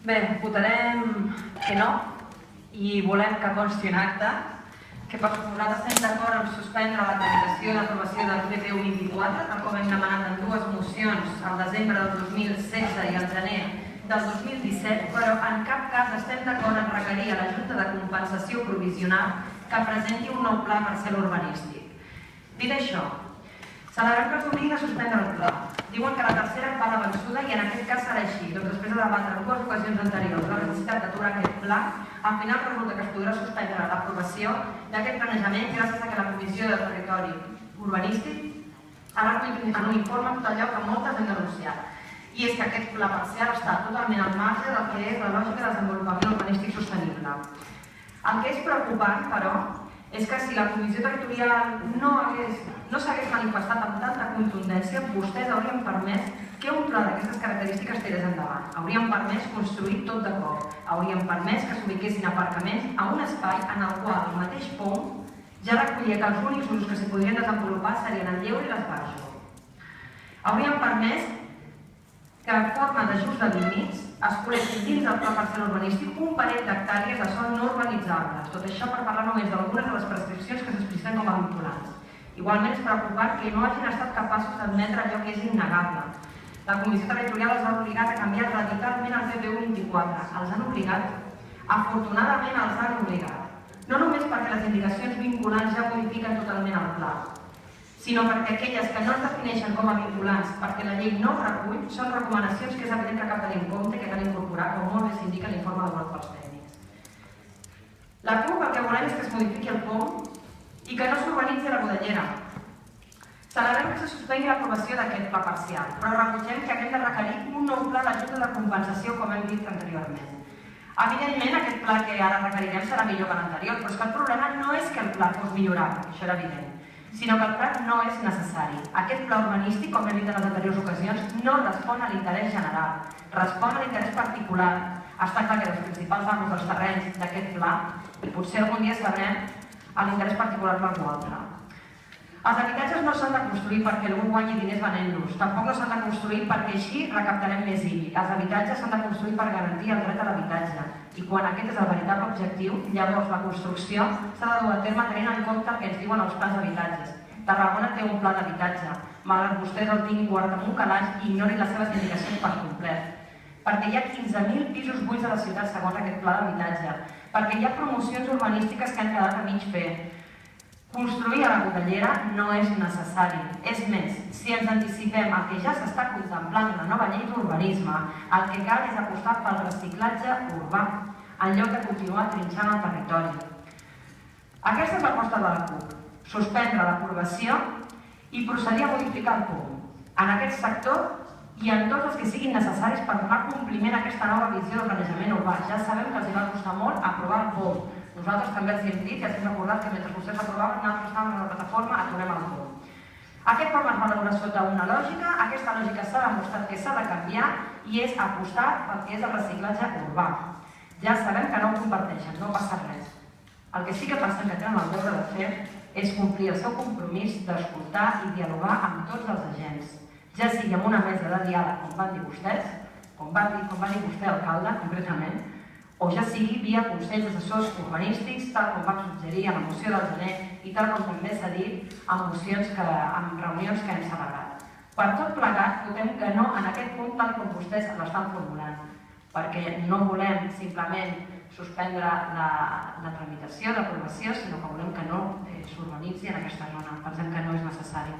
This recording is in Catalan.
Bé, votarem que no i volem que consti en acte que per suposat estem d'acord en suspendre la tramitació i l'aprovació del PPU 24, tal com hem demanat en dues mocions al desembre del 2016 i al gener del 2017, però en cap cas estem d'acord en requerir a la Junta de Compensació Provisional que presenti un nou pla parcial urbanístic. Dit això, celebrem que els obliguin a suspendre el pla. Diuen que la tercera va a la vençuda i en aquest cas serà així. Doncs després de debatre en dues ocasions anteriors la necessitat d'aturar aquest pla, al final resulta que es podrà suspendre l'aprovació d'aquest planejament gràcies a que la Comissió de Territori Urbanístic ha recollit en un informe tot allò que moltes han denunciat. I és que aquest pla parcial està totalment al marge del que és la lògica de desenvolupament urbanístic sostenible. El que és preocupant, però, és que si la Comissió Territorial no s'hagués manifestat amb tanta contundència, vostès haurien permès que un pla d'aquestes característiques tirés endavant. Haurien permès construir tot de cop. Haurien permès que s'ubiquessin aparcaments a un espai en el qual el mateix POM ja recollia que els únics usos que s'hi podrien desenvolupar serien el lleure i l'esbarjo. Haurien permès que en forma d'ajust de límits es posessin dins del pla parcial urbanístic un parell d'hectàrees de sòl no urbanitzables. Tot això per parlar només d'algunes de les prescripcions que s'expliciten com a vinculants. Igualment és preocupant que no hagin estat capaços d'admetre allò que és innegable. La Comissió Territorial els ha obligat a canviar radicalment el PPU 24. Els han obligat. Afortunadament els han obligat. No només perquè les indicacions vinculants ja modifiquen totalment el pla, sinó perquè aquelles que no es defineixen com a vinculants perquè la llei no recull són recomanacions que és evident que cal tenir en compte i que cal incorporar, com molt bé s'indica en l'informe elaborat pels tècnics. La CUP el que volem és que es modifiqui el POM i que no s'urbanitzi la Godellera. Celebrem que se suspengui l'aprovació d'aquest pla parcial, però rebutgem que haguem de requerir un nou pla d'ajuda de compensació, com hem dit anteriorment. Evidentment, aquest pla que ara requerirem serà millor que l'anterior, però és que el problema no és que el pla fos millorable, això era evident, sinó que el pla no és necessari. Aquest pla urbanístic, com hem dit en les anteriors ocasions, no respon a l'interès general, respon a l'interès particular. Està clar que els principals amos dels terrenys d'aquest pla, i potser algun dia sabrem l'interès particular per algú altre. Els habitatges no s'han de construir perquè algú guanyi diners venent-los, tampoc no s'han de construir perquè així recaptarem més IBI. Els habitatges s'han de construir per garantir el dret a l'habitatge i quan aquest és el veritable objectiu, llavors la construcció s'ha de dur a terme tenint en compte el que ens diuen els plans d'habitatges. Tarragona té un pla d'habitatge, malgrat vostès el tinguin guardat en un calaix i ignorin les seves indicacions per complet. Perquè hi ha 15.000 pisos buits a la ciutat segons aquest pla d'habitatge, perquè hi ha promocions urbanístiques que han quedat a mig fer. Construir a la Godellera no és necessari. És més, si ens anticipem al que ja s'està contemplant en la nova llei d'urbanisme, el que cal és apostar pel reciclatge urbà, en lloc de continuar trinxant el territori. Aquesta és l'aposta de la CUP, suspendre l'aprovació i procedir a modificar el POM en aquest sector i en tots els que siguin necessaris per donar compliment a aquesta nova visió del planejament urbà. Ja sabem que els va costar molt aprovar el POM. Nosaltres també els hem dit i els hem recordat que mentre vostès l'aprovaven, nosaltres estàvem en la plataforma Aturem el POM. Aquest POM es va elaborar sota una lògica, aquesta lògica s'ha demostrat que s'ha de canviar i és apostar pel que és el reciclatge urbà. Ja sabem que no ho comparteixen, no passa res. El que sí que passa que tenen el deure de fer és complir el seu compromís d'escoltar i dialogar amb tots els agents, ja sigui amb una mesa de diàleg, com van dir vostès, com va dir vostè, alcalde, concretament, o ja sigui via consells assessors urbanístics, tal com vam suggerir en la moció del gener i tal com també s'ha dit en reunions que hem celebrat. Per tot plegat, votem que no en aquest punt tal com vostès l'estan formulant, perquè no volem simplement suspendre la tramitació, l'aprovació, sinó que volem que no s'urbanitzi en aquesta zona. Pensem que no és necessari.